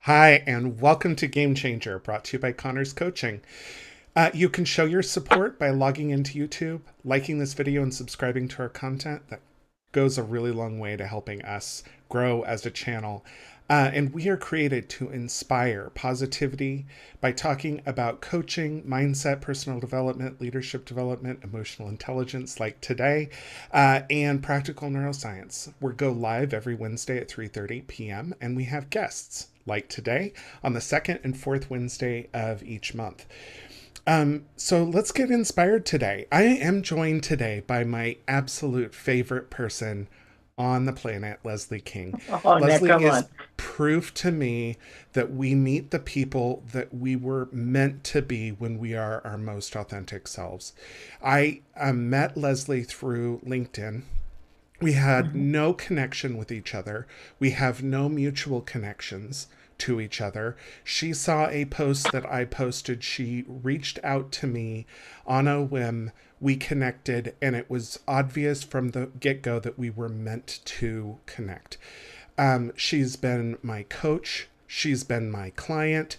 Hi, and welcome to Game Changer, brought to you by Connor's Coaching. You can show your support by logging into YouTube, liking this video, and subscribing to our content. That goes a really long way to helping us grow as a channel. And we are created to inspire positivity by talking about coaching, mindset, personal development, leadership development, emotional intelligence like today, and practical neuroscience. We go live every Wednesday at 3:30 p.m. and we have guests like today on the second and fourth Wednesday of each month. So let's get inspired today. I am joined today by my absolute favorite person on the planet, Leslie King. Oh, Nick, Leslie come is on. proof to me that we meet the people that we were meant to be when we are our most authentic selves. I met Leslie through LinkedIn. We had Mhm. no connection with each other. We have no mutual connections to each other. She saw a post that I posted. She reached out to me on a whim. We connected, and it was obvious from the get go that we were meant to connect. She's been my coach, she's been my client,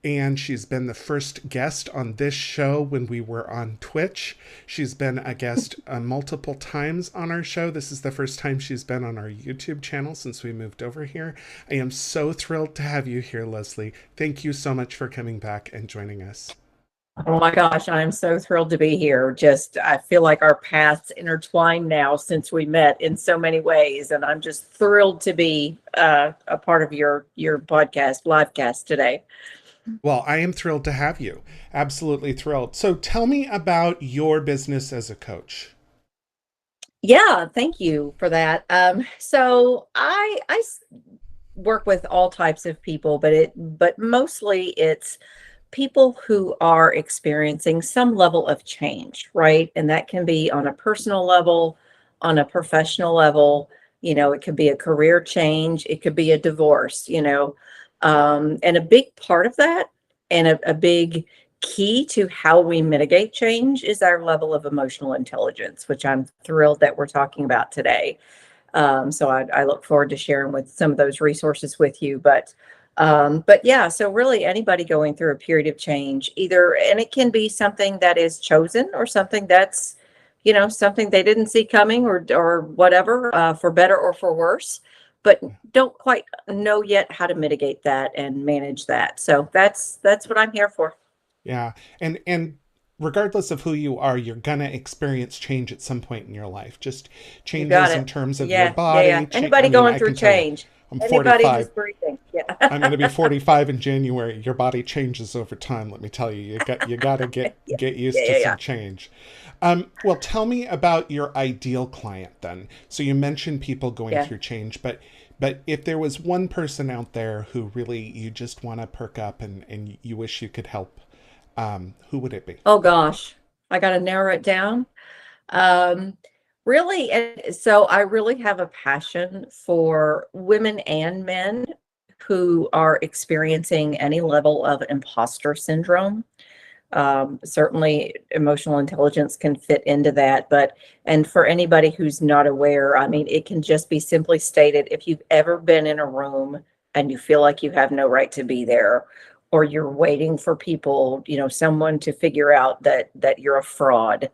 and she's been the first guest on this show when we were on Twitch. She's been a guest multiple times on our show. This is the first time she's been on our YouTube channel since we moved over here. I am so thrilled to have you here, Leslie. Thank you so much for coming back and joining us. Oh my gosh, I'm so thrilled to be here. Just, I feel like our paths intertwined now since we met in so many ways, and I'm just thrilled to be a part of your podcast, livecast today. Well, I am thrilled to have you. Absolutely thrilled. So tell me about your business as a coach. Yeah, thank you for that. So I work with all types of people, but mostly it's people who are experiencing some level of change, right? And that can be on a personal level, on a professional level. It could be a career change, it could be a divorce, and a big part of that, and a big key to how we mitigate change is our level of emotional intelligence, which I'm thrilled that we're talking about today. So I look forward to sharing with some of those resources with you. But yeah, so really anybody going through a period of change, either, and it can be something that is chosen or something that's, something they didn't see coming or whatever, for better or for worse, but don't quite know yet how to mitigate that and manage that. So that's what I'm here for. Yeah. And regardless of who you are, you're gonna experience change at some point in your life. Just You got changes in it. terms of your Yeah, yeah, yeah. body. I Anybody mean, going I through can tell you, change, I'm anybody 45. who's breathing. I'm going to be Yeah. 45 in January. Your body changes over time. Let me tell you, you got to Yeah, get yeah, used to yeah, some yeah. change. Well, tell me about your ideal client then. So you mentioned people going Yeah. through change, but if there was one person out there who really you just want to perk up and you wish you could help, who would it be? Oh gosh, I got to narrow it down. Um, Really, and so I really have a passion for women and men who are experiencing any level of imposter syndrome. Certainly, emotional intelligence can fit into that, and for anybody who's not aware, I mean, it can just be simply stated if you've ever been in a room and you feel like you have no right to be there, or you're waiting for people, someone to figure out that you're a fraud.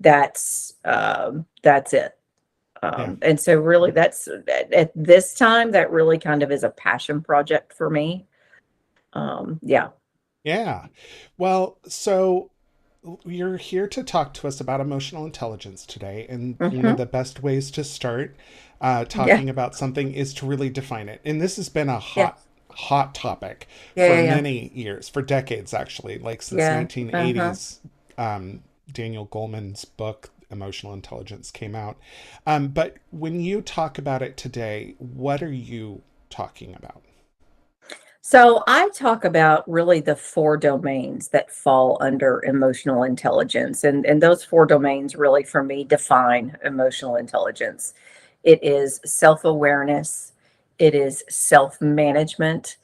That's it. Yeah. And so really that's at this time that really kind of is a passion project for me. Yeah. Yeah. Well, so you're here to talk to us about emotional intelligence today, and one of Hmm. the best ways to start Yeah. talking about something is to really define it. And this has been a Yeah. hot topic Yeah. for Yeah. Yeah. many years, for decades actually, like since Yeah. Uh-huh. 1980s. Daniel Goleman's book Emotional Intelligence came out. But when you talk about it today, what are you talking about? So I talk about really the four domains that fall under emotional intelligence. And those four domains really for me define emotional intelligence. It is self-awareness, it is self-management,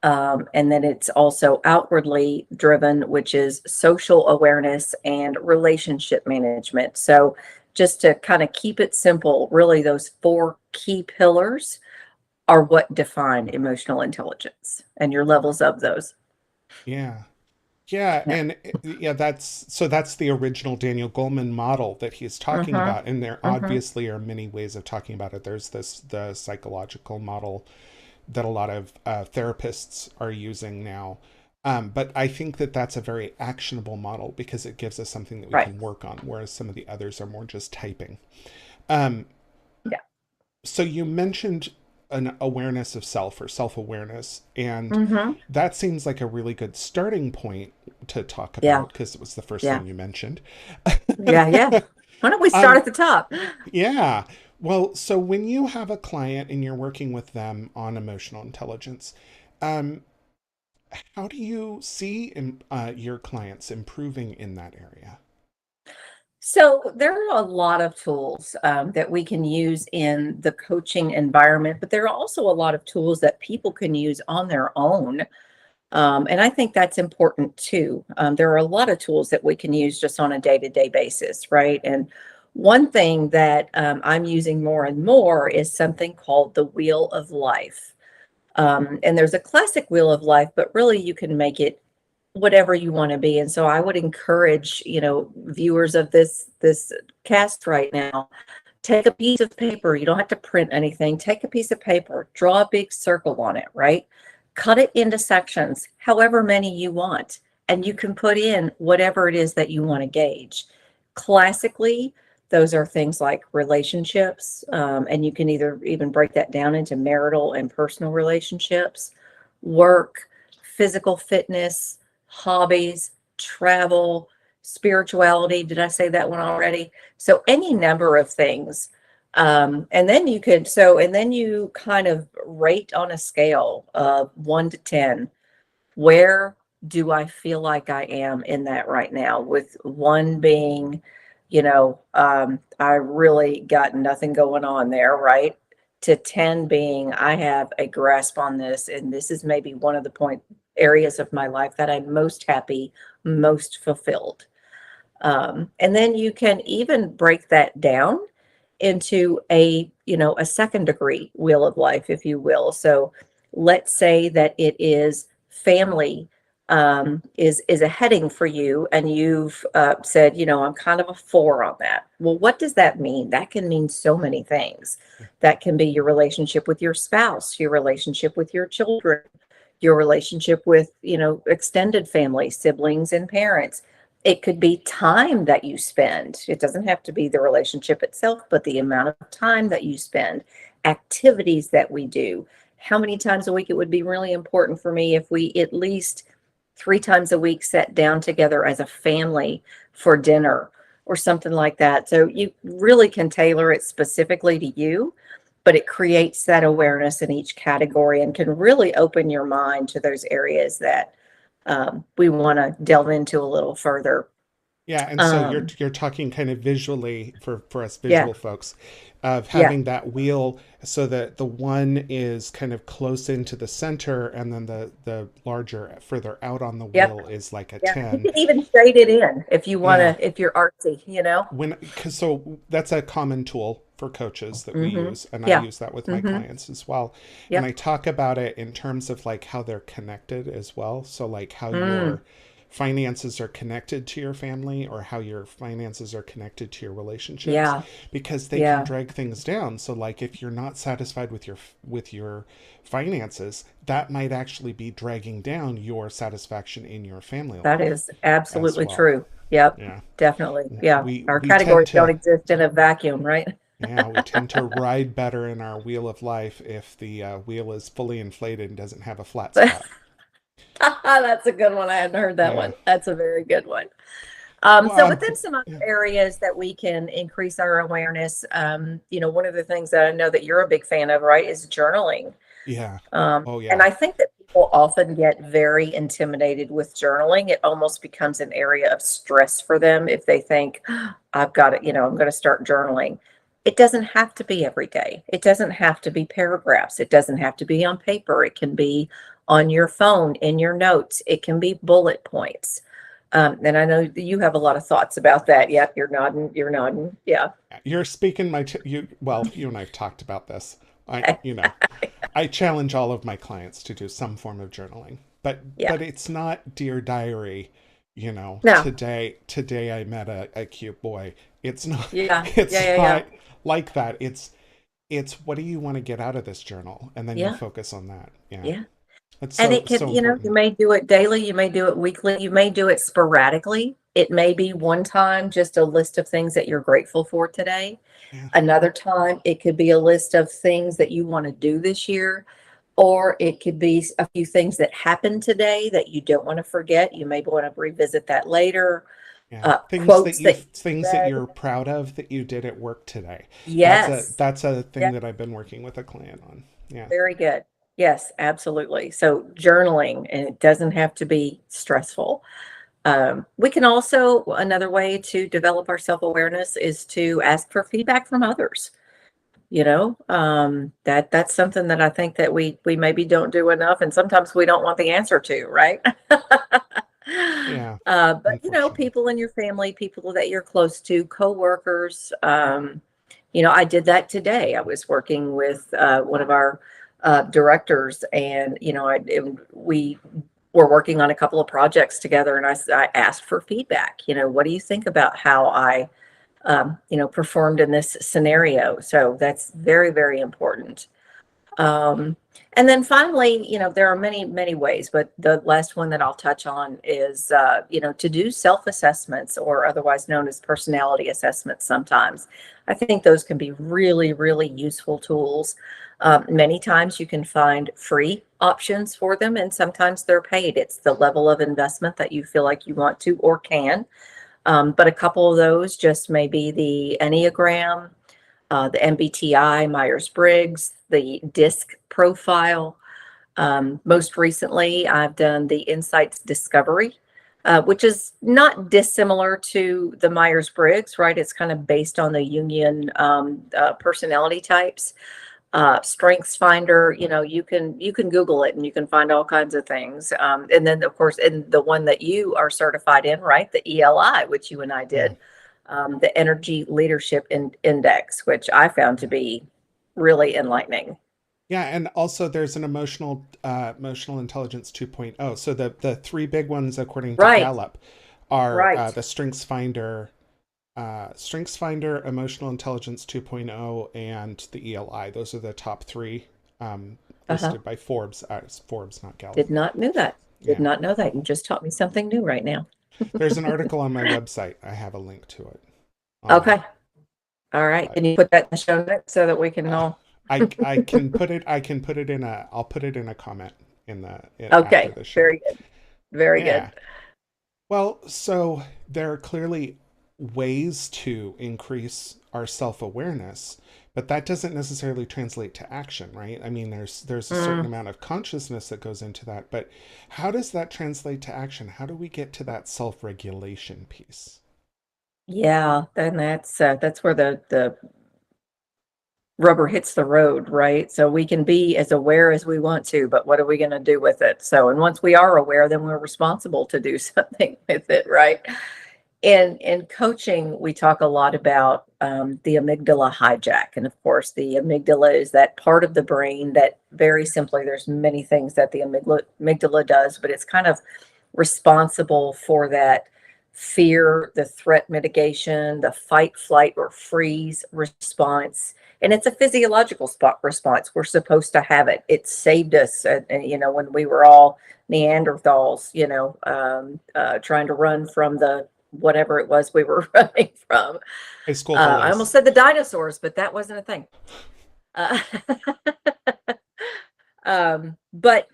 and then it's also outwardly driven, which is social awareness and relationship management. So just to kind of keep it simple, really those four key pillars are what define emotional intelligence and your levels of those. Yeah. Yeah, Yeah. and yeah, that's the original Daniel Goleman model that he's talking Mm-hmm. about, and there Mm-hmm. obviously are many ways of talking about it. There's the psychological model that a lot of therapists are using now, but I think that that's a very actionable model because it gives us something that we Right. can work on, whereas some of the others are more just typing. Um, Yeah. so you mentioned an awareness of self or self-awareness, and Mm-hmm. that seems like a really good starting point to talk Yeah. about because it was the first Yeah. thing you mentioned. Yeah. Yeah. Why don't we start um at the top? yeah, well, so when you have a client and you're working with them on emotional intelligence, um how do you see your clients improving in that area? So there are a lot of tools that we can use in the coaching environment, but there are also a lot of tools that people can use on their own. And I think that's important too. There are a lot of tools that we can use just on a day-to-day basis, right? And one thing that I'm using more and more is something called the Wheel of Life. And there's a classic Wheel of Life, but really you can make it whatever you want to be. And so I would encourage, viewers of this cast right now, take a piece of paper. You don't have to print anything. Take a piece of paper, draw a big circle on it, right? Cut it into sections, however many you want, and you can put in whatever it is that you want to gauge. Classically, those are things like relationships, and you can either even break that down into marital and personal relationships, work, physical fitness, hobbies, travel, spirituality. Did I say that one already? So any number of things. And then and then you kind of rate on a scale of 1 to 10. Where do I feel like I am in that right now? With one being, I really got nothing going on there, right? To 10 being, I have a grasp on this, and this is maybe one of the point areas of my life that I'm most happy, most fulfilled. And then you can even break that down into a second degree wheel of life, if you will. So let's say that it is family is a heading for you, and you've said, I'm kind of a 4 on that. Well, what does that mean? That can mean so many things. That can be your relationship with your spouse, your relationship with your children, your relationship with, extended family, siblings and parents. It could be time that you spend. It doesn't have to be the relationship itself, but the amount of time that you spend, activities that we do. How many times a week? It would be really important for me if we at least 3 times a week sat down together as a family for dinner or something like that. So you really can tailor it specifically to you, but it creates that awareness in each category and can really open your mind to those areas that we want to delve into a little further. Yeah, and so Um, you're talking kind of visually for us yeah, visual folks of yeah, having that wheel so that the one is kind of close into the center and then the larger further out on the yep, wheel is like a yeah. You 10. can even shade it in if you want Yeah. to, if you're artsy. When cuz so that's a common tool for coaches that we Mm-hmm. use, and I Yeah. use that with my Mm-hmm. clients as well. And I Yep. talk about it in terms of like how they're connected as well. So like how Mm. your finances are connected to your family or how your finances are connected to your relationships Yeah. because they can Yeah. drag things down. So like if you're not satisfied with your finances, that might actually be dragging down your satisfaction in your family That life is as absolutely well. true. Yep. Yeah. Definitely. Yeah. Our We tend categories don't to exist in a vacuum, right? yeah, we tend to ride better in our wheel of life if the wheel is fully inflated and doesn't have a flat spot. That's a good one. I hadn't heard that Yeah. one. That's a very good one. Well, So within some other yeah. areas that we can increase our awareness, one of the things that I know that you're a big fan of, right, is journaling. Yeah. Oh, And yeah. I think that people often get very intimidated with journaling. It almost becomes an area of stress for them if they think, I've got it, I'm going to start journaling. It doesn't have to be every day. It doesn't have to be paragraphs. It doesn't have to be on paper. It can be on your phone, in your notes. It can be bullet points. And I know that you have a lot of thoughts about that. Yep, you're nodding. You're nodding. Yeah. You're speaking my, you, well, you and I have talked about this I challenge all of my clients to do some form of journaling, Yeah. but it's not Dear Diary. No. Today I met a cute boy. It's not. Yeah. Yeah. It's Yeah. Yeah. not like that. It's what do you want to get out of this journal, and then you Yeah. focus on that. Yeah, Yeah. that's And so it can, so you important. may do it daily, you may do it weekly, you may do it sporadically. It may be one time, just a list of things that you're grateful for today. Yeah, Another time, it could be a list of things that you want to do this year, or it could be a few things that happened today that you don't want to forget. You may want to revisit that later. yeah. Quotes that you Things that read. you're proud of that you did at work today. Yes. That's a Yeah. thing that I've been working with a client on. Yeah. Very good. Yes, absolutely. So journaling, and it doesn't have to be stressful. We can also, another way to develop our self-awareness is to ask for feedback from others. That's something that I think that we maybe don't do enough, and sometimes we don't want the answer to, right? Yeah, But unfortunately. people in your family, people that you're close to, coworkers. I did that today. I was working with one of our directors, and we were working on a couple of projects together, and I asked for feedback. What do you think about how I performed in this scenario? So that's very, very important. Um, and then finally, there are many, many ways, but the last one that I'll touch on is, to do self-assessments, or otherwise known as personality assessments sometimes. I think those can be really, really useful tools. Many times you can find free options for them, and sometimes they're paid. It's the level of investment that you feel like you want to or can. But a couple of those just may be the Enneagram, the MBTI, Myers-Briggs, the DISC profile. Most recently, I've done the Insights Discovery, which is not dissimilar to the Myers-Briggs, right? It's kind of based on the Jungian personality types. Strengths Finder, you can Google it and you can find all kinds of things. And then of course, in the one that you are certified in, right, the ELI, which you and I Yeah, did, the Energy Leadership Index, which I found to yeah. be really enlightening. Yeah, and also there's an emotional intelligence 2.0. So the three big ones according to Right, Gallup are right. the Strengths Finder, Emotional Intelligence 2.0, and the ELI. Those are the top three Uh-huh. listed by Forbes. It's Forbes, not Gallup. Did not know that. Did Yeah, not know that. You just taught me something new right now. there's an article on my website. I have a link to it on Okay. that. All right. But Can you put that in the show notes so that we can uh, all? I can put it in a I'll put it in a comment after Okay. the show. Very good. Very good. Yeah. Well, so there are clearly ways to increase our self-awareness, but that doesn't necessarily translate to action, right? I mean, there's a certain Mm. amount of consciousness that goes into that, but how does that translate to action? How do we get to that self-regulation piece? Yeah, then that's where the rubber hits the road, right? So we can be as aware as we want to, but what are we going to do with it? So, and once we are aware, then we're responsible to do something with it, right? In coaching, we talk a lot about the amygdala hijack, and of course, the amygdala is that part of the brain that, very simply, there's many things that the amygdala does, but it's kind of responsible for that fear, the threat mitigation, the fight, flight, or freeze response. And it's a physiological response. We're supposed to have it. It saved us, when we were all Neanderthals, trying to run from the whatever it was we were running from. High school I almost bullies. said the dinosaurs, but that wasn't a thing. Uh, but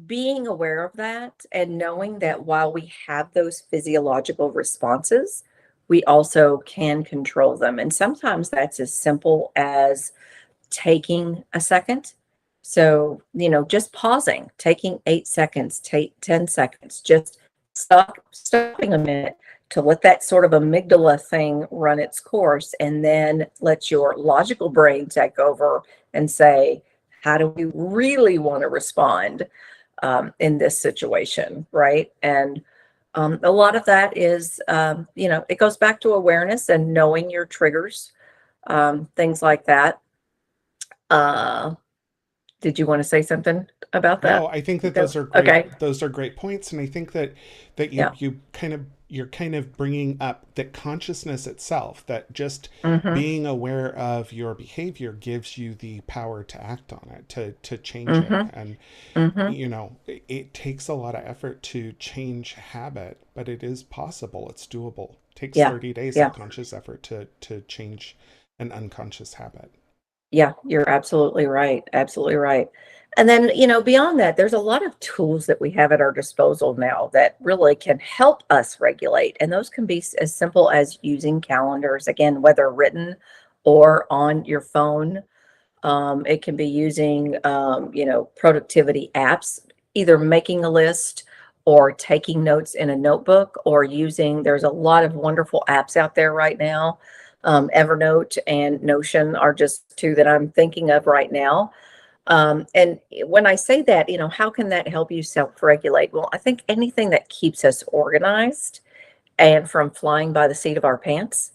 being aware of that and knowing that while we have those physiological responses, we also can control them. And sometimes that's as simple as taking a second. So, just pausing, taking 8 seconds, take 10 seconds, just stopping a minute to let that sort of amygdala thing run its course, and then let your logical brain take over and say, how do we really want to respond in this situation, right? And a lot of that is, it goes back to awareness and knowing your triggers, things like that. Uh, did you want to say something about No, that? I think that Go. Okay. those are great points, and I think that Yeah. you're kind of bringing up that consciousness itself, that just Mm-hmm. being aware of your behavior gives you the power to act on it, to change it. Mm-hmm. And Mm-hmm. you know, it takes a lot of effort to change habit, but it is possible. It's doable. It takes Yeah. 30 days of Yeah. conscious effort to change an unconscious habit. Yeah, you're absolutely right. Absolutely right. And then, beyond that, there's a lot of tools that we have at our disposal now that really can help us regulate. And those can be as simple as using calendars, again, whether written or on your phone. It can be using, productivity apps, either making a list or taking notes in a notebook or there's a lot of wonderful apps out there right now. Evernote and Notion are just two that I'm thinking of right now. And when I say that, how can that help you self regulate? Well, I think anything that keeps us organized and from flying by the seat of our pants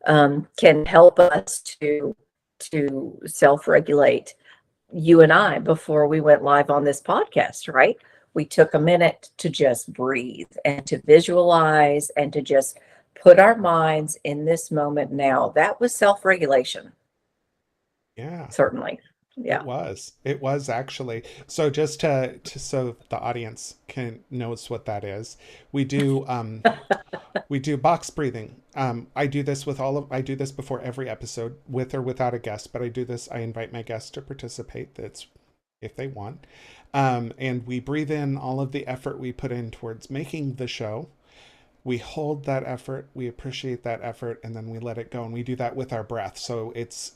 can help us to self-regulate. You and I, before we went live on this podcast, right? We took a minute to just breathe and to visualize and to just put our minds in this moment now. That was self-regulation, Yeah. certainly. It Yeah. was. It was actually. So just to so the audience can knows what that is. We do we do box breathing. I do this before every episode with or without a guest, but I invite my guests to participate. That's if they want. And we breathe in all of the effort we put in towards making the show. We hold that effort, we appreciate that effort, and then we let it go. And we do that with our breath. So it's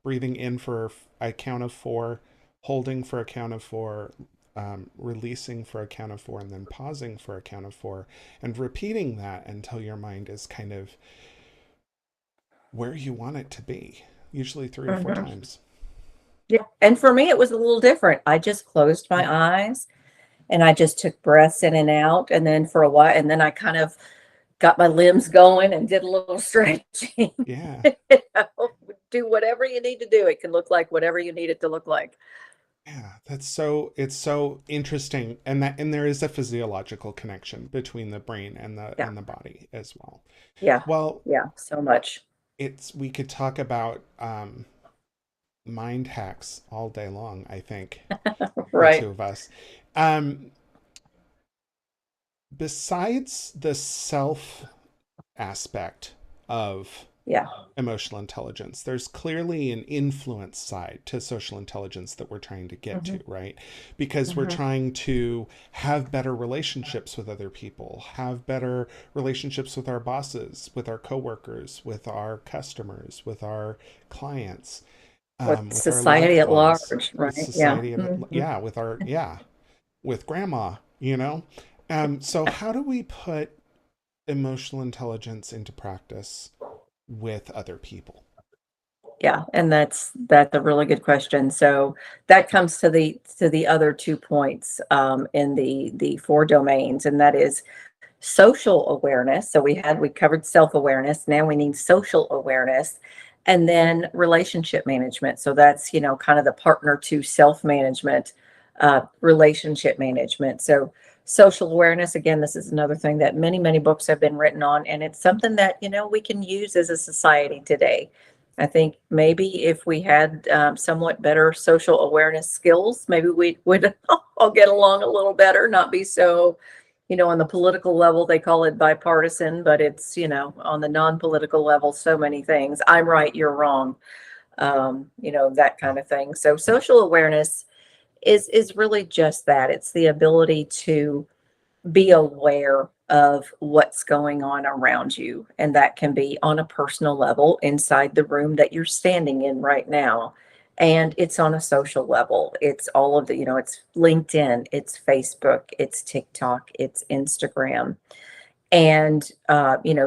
breathing in for a count of four, holding for a count of four, releasing for a count of four, and then pausing for a count of four, and repeating that until your mind is kind of where you want it to be, usually three or four Hmm. times. Yeah. And for me, it was a little different. I just closed Yeah. my eyes and I just took breaths in and out. And then for a while, and then I kind of got my limbs going and did a little stretching. Yeah. You know, do whatever you need to do. It can look like whatever you need it to look like. Yeah, it's so interesting, and there is a physiological connection between the brain Yeah. and the body as well. Yeah. Well, Yeah. So much. it's we could talk about mind hacks all day long, I think, the Right. two of us. Um, Besides the self aspect of Yeah. emotional intelligence, there's clearly an influence side to social intelligence that we're trying to get Hmm. to, right? Because we're Hmm. trying to have better relationships with other people, have better relationships with our bosses, with our coworkers, with our customers, with our clients, With with our loved society at ones, large. with Right. Yeah. society, and Hmm. yeah, with our, yeah, with grandma, you know? So how do we put emotional intelligence into practice with other people? Yeah, and that's a really good question. So that comes to the other 2 points in the 4 domains, and that is social awareness. So we covered self-awareness. Now we need social awareness and then relationship management. So that's, kind of the partner to self-management, relationship management. So social awareness, again, this is another thing that many, many books have been written on, and it's something that, we can use as a society today. I think maybe if we had somewhat better social awareness skills, maybe we would all get along a little better, not be so, on the political level, they call it bipartisan, but it's, on the non-political level, so many things. I'm right, you're wrong, that kind of thing. So social awareness is really just that. It's the ability to be aware of what's going on around you. And that can be on a personal level inside the room that you're standing in right now. And it's on a social level. It's all of the, it's LinkedIn, it's Facebook, it's TikTok, it's Instagram. And,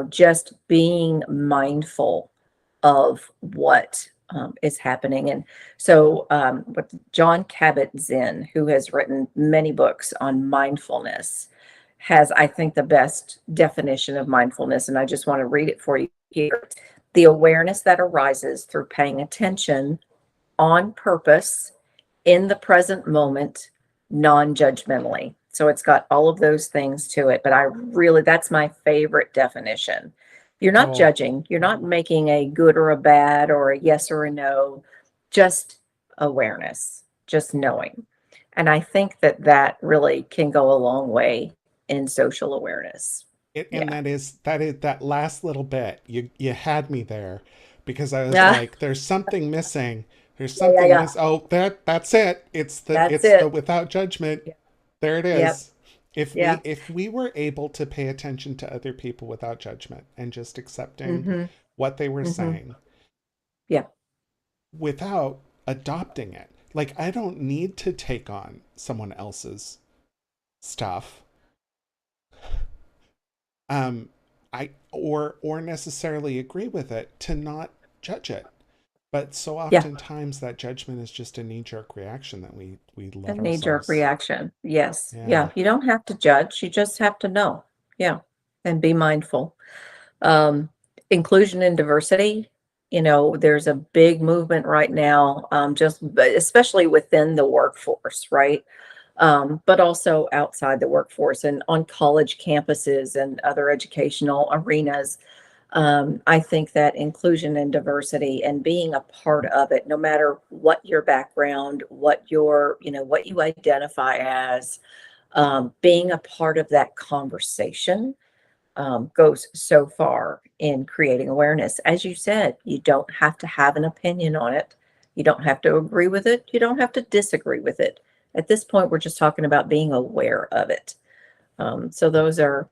just being mindful of what is happening. And so, what John Kabat-Zinn, who has written many books on mindfulness, has, I think, the best definition of mindfulness. And I just want to read it for you here. The awareness that arises through paying attention on purpose, in the present moment, non-judgmentally. So it's got all of those things to it, but I really, that's my favorite definition. You're not Oh, judging, you're not making a good or a bad or a yes or a no, just awareness, just knowing. And I think that that really can go a long way in social awareness. and Yeah. that is that last little bit. You had me there because I was Yeah. like, "There's something missing. There's Yeah. Yeah. something Yeah. miss." Oh, that's it. That's It's the it. without judgment. Yeah. There it Yep. is. Yeah. If we were able to pay attention to other people without judgment and just accepting Mm-hmm. what they were Mm-hmm. saying Yeah. without adopting it. Like I don't need to take on someone else's stuff. Um or necessarily agree with it to not judge it. But so Yeah. oftentimes that judgment is just a knee-jerk reaction that we A let knee-jerk ourselves. reaction. Yes. Yeah. Yeah. You don't have to judge. You just have to know. Yeah. And be mindful. Um, Inclusion and diversity, there's a big movement right now, especially within the workforce, right? But also outside the workforce and on college campuses and other educational arenas. I think that inclusion and diversity and being a part of it, no matter what your background, what you identify as, being a part of that conversation goes so far in creating awareness. As you said, you don't have to have an opinion on it. You don't have to agree with it. You don't have to disagree with it. At this point, we're just talking about being aware of it. So those are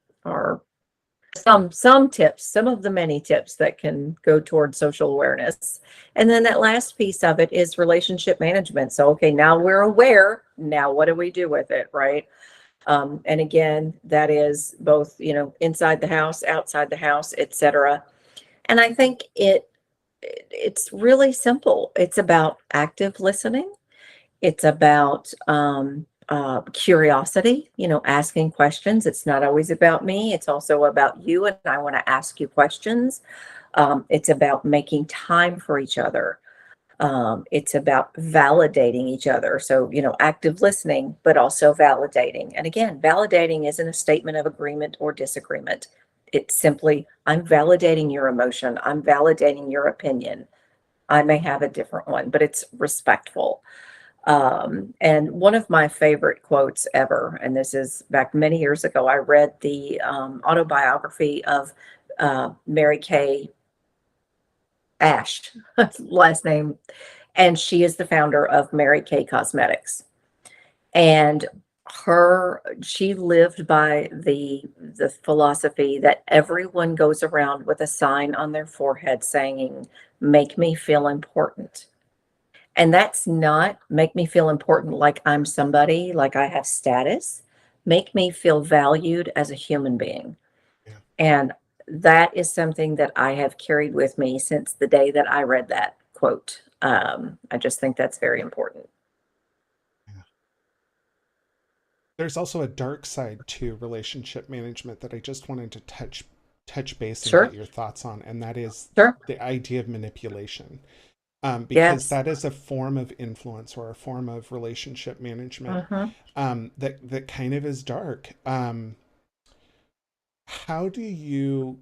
some tips, some of the many tips that can go towards social awareness. And then that last piece of it is relationship management. So okay, now we're aware. Now what do we do with it, right? And again, that is both, inside the house, outside the house, etc. And I think it's really simple. It's about active listening. It's about curiosity, asking questions. It's not always about me. It's also about you, and I want to ask you questions. It's about making time for each other. It's about validating each other. So, active listening, but also validating. And again, validating isn't a statement of agreement or disagreement. It's simply, I'm validating your emotion. I'm validating your opinion. I may have a different one, but it's respectful. And one of my favorite quotes ever, and this is back many years ago, I read the autobiography of Mary Kay Ash, last name, and she is the founder of Mary Kay Cosmetics. And she lived by the philosophy that everyone goes around with a sign on their forehead saying, "Make me feel important." And that's not make me feel important like I'm somebody, like I have status. Make me feel valued as a human being. Yeah. And that is something that I have carried with me since the day that I read that quote. I just think that's very important. Yeah. There's also a dark side to relationship management that I just wanted to touch base and get Sure, your thoughts on, and that is sure. the idea of manipulation. Because Yes. that is a form of influence or a form of relationship management Mhm. that kind of is dark. How do you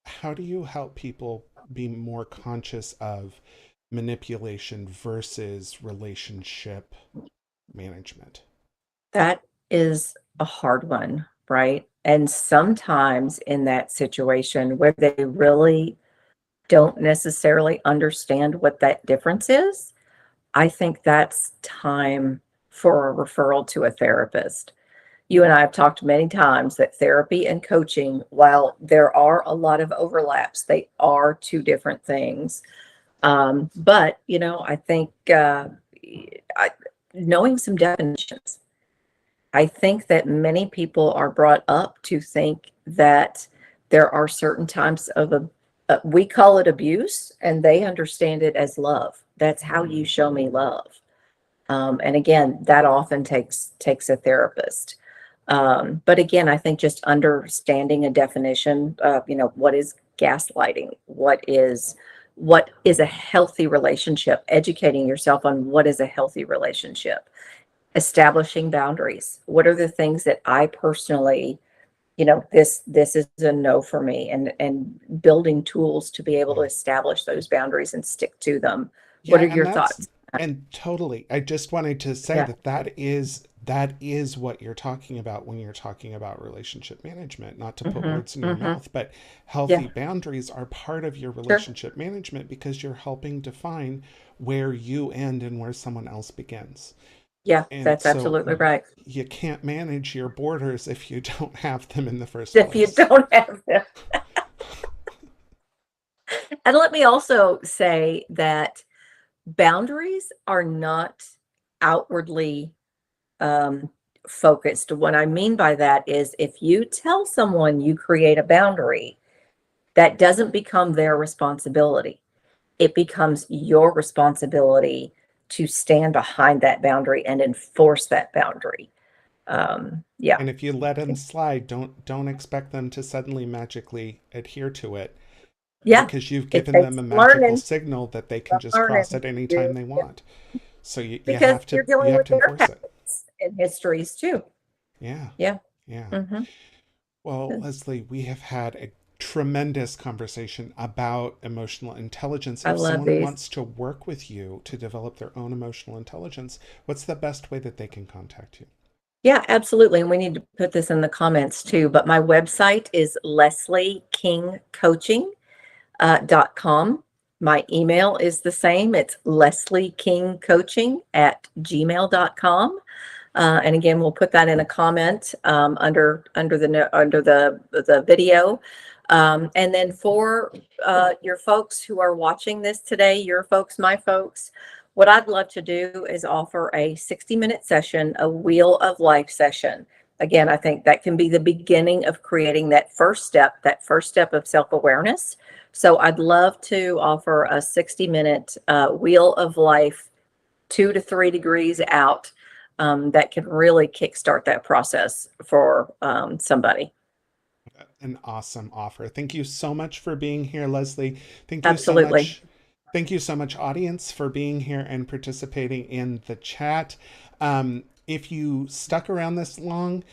how do you help people be more conscious of manipulation versus relationship management? That is a hard one, right? And sometimes in that situation where they really don't necessarily understand what that difference is, I think that's time for a referral to a therapist. You and I have talked many times that therapy and coaching, while there are a lot of overlaps, they are two different things. But I think I, knowing some definitions, I think that many people are brought up to think that there are certain types of we call it abuse, and they understand it as love. That's how you show me love. And again, that often takes a therapist. But again, I think just understanding a definition of, what is gaslighting, what is what is a healthy relationship, educating yourself on what is a healthy relationship, establishing boundaries. What are the things that I personally, this is a no for me, and building tools to be able to Yeah. establish those boundaries and stick to them. What Yeah, are and your that's thoughts? and totally. I just wanted to say Yeah. that that is what you're talking about when you're talking about relationship management, not to put Mhm. words in your Mhm. mouth, but Yeah. healthy boundaries are part of your Sure. relationship management because you're helping define where you end and where someone else begins. Yeah, And that's so absolutely right. you can't manage your borders if you don't have them in the first If you place. don't have them. And let me also say that boundaries are not outwardly um, focused. What I mean by that is if you tell someone you create a boundary, that doesn't become their responsibility. It becomes your responsibility to stand behind that boundary and enforce that boundary. Yeah. And if you let them slide, don't expect them to suddenly magically adhere to it Yeah. because you've It given them takes a magical learning. signal that they can just cross Learning. at any Yeah. time they want. So you Because have to you're you dealing have with to their enforce it. habits and histories too. Yeah. Yeah. Yeah. Hmm. Well, Leslie, we have had a tremendous conversation about emotional intelligence. I If love someone these. wants to work with you to develop their own emotional intelligence, what's the best way that they can contact you? Yeah, absolutely. And we need to put this in the comments too. But my website is lesliekingcoaching.com. My email is the same. It's lesliekingcoaching@gmail.com. And again, we'll put that in a comment under the video. And then for your folks who are watching this today, your folks, my folks, what I'd love to do is offer a 60-minute session, a Wheel of Life session. Again, I think that can be the beginning of creating that first step of self-awareness. So I'd love to offer a 60-minute Wheel of Life, 2 to 3 degrees out, that can really kickstart that process for somebody. An awesome offer. Thank you so much for being here, Leslie. Thank you so Absolutely. much. Thank you so much, audience, for being here and participating in the chat. If you stuck around this long,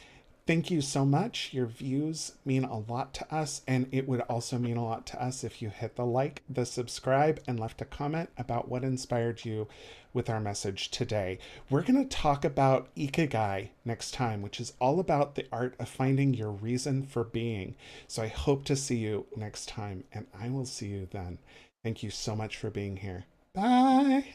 thank you so much. Your views mean a lot to us, and it would also mean a lot to us if you hit the like, the subscribe, and left a comment about what inspired you with our message today. We're going to talk about Ikigai next time, which is all about the art of finding your reason for being. So I hope to see you next time, and I will see you then. Thank you so much for being here. Bye.